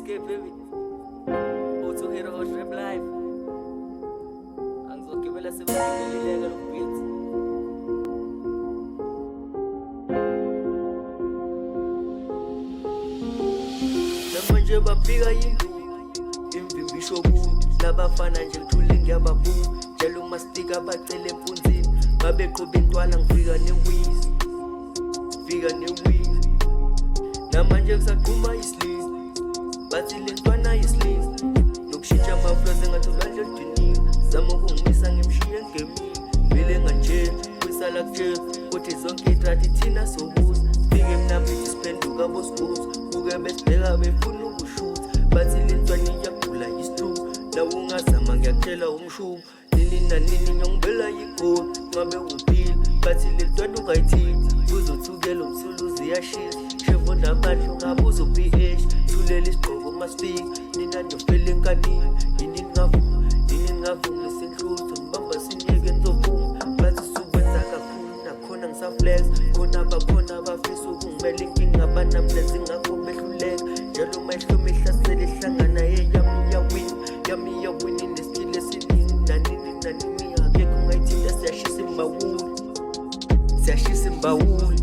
escape baby. Uthi uhero rap life. Angizogibela sebengibeleleka lo beat. Namanje bafika imvimbi bu labafana nje ngithule ngiyababu njalo umastika bacele empunzini babeqhuba intwala ngifika newiz namanje kusaqhuma isleeve bathi le ntwana isleeve nokushintsha amaflows engathula nje edinini zama ukungimisa ngimshiye ngemini vele nganje kwisala kuje kuthi zonke itrathi thina sobuza fike mina mbithi siphenduka bosikuza buke besibheka befuna ukushutha bathi le ntwana iyagula istrue nawe ungazama ngiyakutshela umshubo nini nanini ngiyongibela yigoli ngabe uphila bathi le ntwana ungayithini uzothukela umsuluzi iyashisa shevo nabandla ungabuza u-PH thulela isigqoko masifika nina ndofela enkanini yini ningavumi senhlutho ngibamba sinyeke nizovuma bathi sukwenza kakhulu nakhona ngisaflex khona abakhona abafisa ukungibela inkinga abanamlenzi ngakho behluleka njalo mehlo mehlasele ehlangana yami iyawini nesitile esiningi nanini akekho ungayithinta siyashisa imbawuli